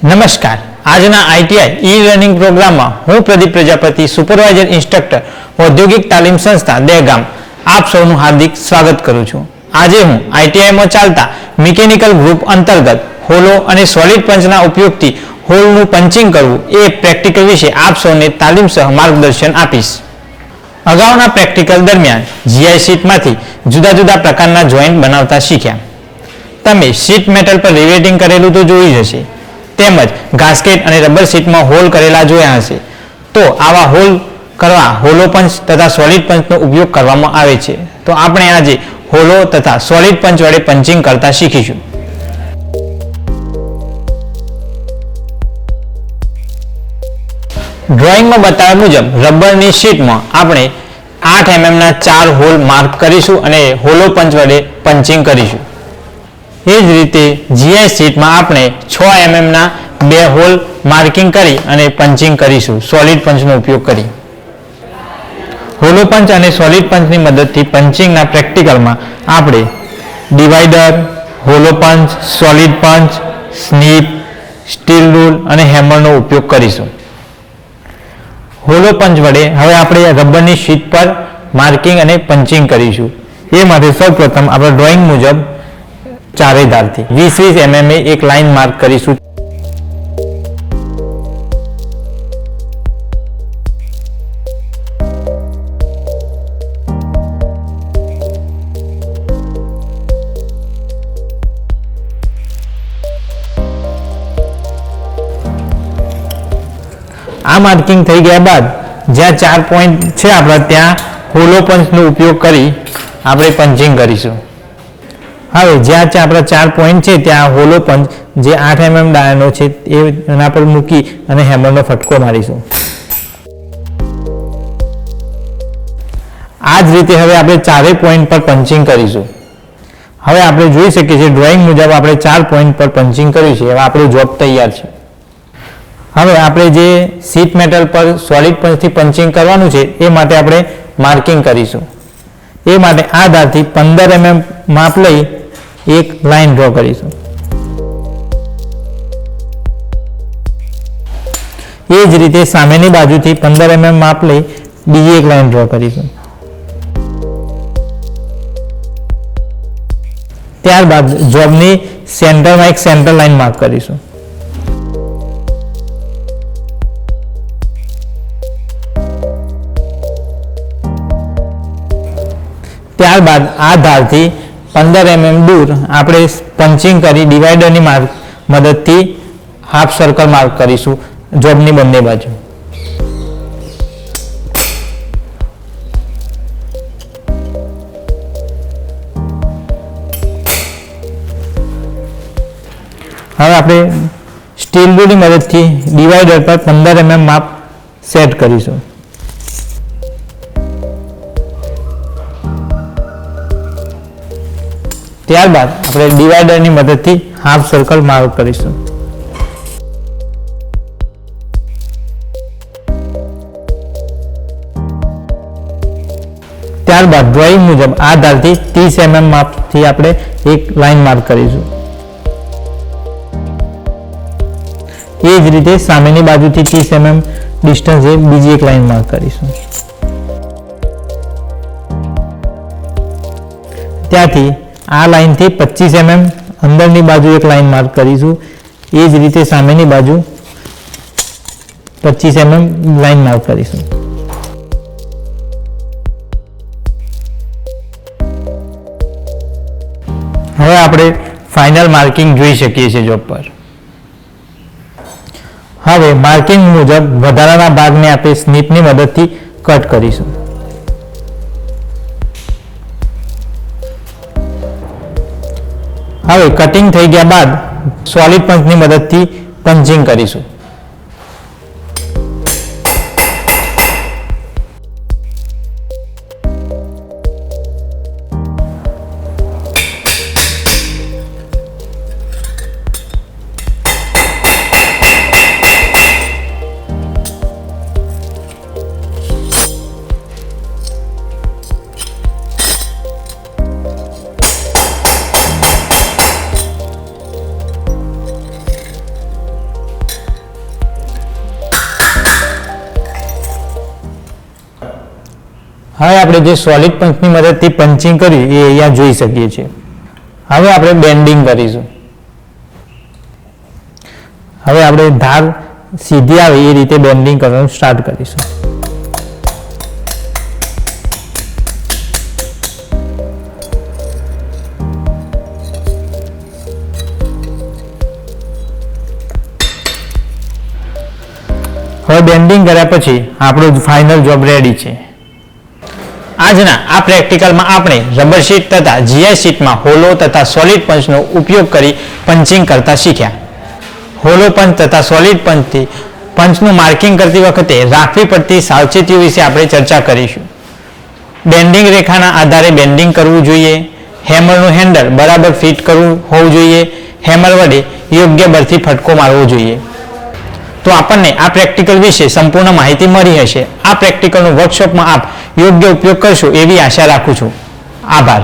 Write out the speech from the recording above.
નમસ્કાર. આજના ITI e learning પ્રોગ્રામમાં હું પ્રદીપ પ્રજાપતિ, સુપરવાઇઝર ઇન્સ્ટ્રક્ટર, ઔદ્યોગિક તાલીમ સંસ્થા દહેગામ, આપ સૌનું હાર્દિક સ્વાગત કરું છું. આજે હું આઈટીઆઈમાં ચાલતા મિકેનિકલ ગ્રુપ અંતર્ગત હોલો અને સોલિડ પંચના ઉપયોગથી હોલનું પંચિંગ કરવું એ પ્રેક્ટિકલ વિશે આપ સૌને તાલીમ સહ માર્ગદર્શન આપીશ. અગાઉના પ્રેક્ટિકલ દરમિયાન જીઆઈ શીટમાંથી જુદા જુદા પ્રકારના જોઈન્ટ બનાવતા શીખ્યા. તમે શીટ મેટલ પર રિવેટિંગ કરેલું તો જોયું જ હશે, તેમજ ગાસ્કેટ અને રબર શીટમાં હોલ કરેલા જોયા હશે. તો આવા હોલ કરવા હોલો પંચ તથા સોલિડ પંચનો ઉપયોગ કરવામાં આવે છે. તો આપણે આજે હોલો તથા સોલિડ પંચ વડે પંચિંગ કરતા શીખીશું. ડ્રોઈંગમાં બતાવ્યા મુજબ રબરની શીટમાં આપણે 8 mm ના 4 હોલ માર્ક કરીશું અને હોલો પંચ વડે પંચિંગ કરીશું. એ જ રીતે જીઆઈ શીટમાં આપણે 6 mm ના 2 હોલ માર્કિંગ કરી અને પંચિંગ કરીશું સોલિડ પંચનો ઉપયોગ કરી. હોલો પંચ અને સોલિડ પંચની મદદથી પંચિંગના પ્રેક્ટિકલમાં આપણે ડિવાઈડર, હોલો પંચ, સોલિડ પંચ, સ્નીપ, સ્ટીલ રૂલ અને હેમરનો ઉપયોગ કરીશું. હોલો પંચ વડે હવે આપણે રબરની શીટ પર માર્કિંગ અને પંચિંગ કરીશું. એ માટે સૌપ્રથમ આપણે ડ્રોઈંગ મુજબ ચારે ધારથી 20 mm એક લાઈન માર્ક કરીશું. આ માર્કિંગ થઈ ગયા બાદ જ્યાં 4 પોઈન્ટ છે આપણા ત્યાં હોલો પંચનો ઉપયોગ કરી આપણે પંચિંગ કરીશું. હવે જ્યાં આપણા 4 પોઈન્ટ છે ત્યાં હોલો પંચ જે 8 mm ડાયાનો છે એના પર મૂકી અને હેમરનો ફટકો મારીશું. આ જ રીતે હવે આપણે ચારે પોઈન્ટ પર પંચિંગ કરીશું. હવે આપણે જોઈ શકીએ છીએ ડ્રોઈંગ મુજબ આપણે 4 પોઈન્ટ પર પંચિંગ કર્યું છે. હવે આપણું જોબ તૈયાર છે. હવે આપણે જે શીટ મેટલ પર સોલિડ પંચથી પંચિંગ કરવાનું છે એ માટે આપણે માર્કિંગ કરીશું. એ માટે આ ધારથી 15 mm માપ લઈ એક લાઈન ડ્રો કરીશું. એ જ રીતે સામેની બાજુથી 15 mm માપ લઈ બીજી એક લાઈન ડ્રો કરીશું. ત્યારબાદ જોબની સેન્ટરમાં એક સેન્ટર લાઈન માર્ક કરીશું. ત્યારબાદ આ ધારથી 15 mm દૂર આપણે પંચિંગ કરી ડિવાઈડરની મદદથી હાફ સર્કલ માર્ક કરીશું જોબની બંને બાજુ. હવે આપણે સ્ટીલ રૂલની મદદથી ડિવાઈડર પર 15 mm માપ સેટ કરીશું. ત્યારબાદ આપણે ડિવાઈડરની મદદથી હાફ સર્કલ માર્ક કરીશું. ત્યારબાદ ડ્રોઈંગ મુજબ આ ધારથી 30 mm માપથી આપણે એક લાઈન માર્ક કરીશું. એ જ રીતે સામેની બાજુથી 30 mm ડિસ્ટન્સે બીજી એક લાઈન માર્ક કરીશું. ત્યાંથી આ લાઈનથી 25 mm અંદરની બાજુ એક લાઈન માર્ક કરીશું. એ જ રીતે સામેની બાજુ 25 mm લાઈન માર્ક કરીશું. હવે આપણે ફાઇનલ માર્કિંગ જોઈ શકીએ છીએ જોબ પર. હવે માર્કિંગ મુજબ વધારાના ભાગને આપણે સ્નીપની મદદથી કટ કરીશું. હવે કટિંગ થઈ ગયા બાદ સોલિડ પંચની મદદથી પંચિંગ કરીશું. હવે આપણે જે સોલિડ પંચની મદદથી પંચિંગ કર્યું એ અહીંયા જોઈ શકીએ છીએ. હવે આપણે બેન્ડિંગ કરીશું. હવે આપણે ધાર સીધી આવે એ રીતે બેન્ડિંગ કરવાનું સ્ટાર્ટ કરીશું. હવે બેન્ડિંગ કર્યા પછી આપણું ફાઇનલ જોબ રેડી છે. આજના આ પ્રેક્ટિકલમાં આપણે રબર શીટ તથા જીઆઈ શીટમાં હોલો તથા સોલિડ પંચનો ઉપયોગ કરી પંચિંગ કરતા શીખ્યા. હોલો પંચ તથા સોલિડ પંચથી પંચનું માર્કિંગ કરતી વખતે રાખવી પડતી સાવચેતીઓ વિશે આપણે ચર્ચા કરીશું. બેન્ડિંગ રેખાના આધારે બેન્ડિંગ કરવું જોઈએ. હેમરનું હેન્ડલ બરાબર ફિટ કરવું હોવું જોઈએ. હેમર વડે યોગ્ય બળથી ફટકો મારવો જોઈએ. તો આપણને આ પ્રેક્ટિકલ વિશે સંપૂર્ણ માહિતી મળી હશે. આ પ્રેક્ટિકલનો વર્કશોપમાં આપ યોગ્ય ઉપયોગ કરશો એવી આશા રાખું છું. આભાર.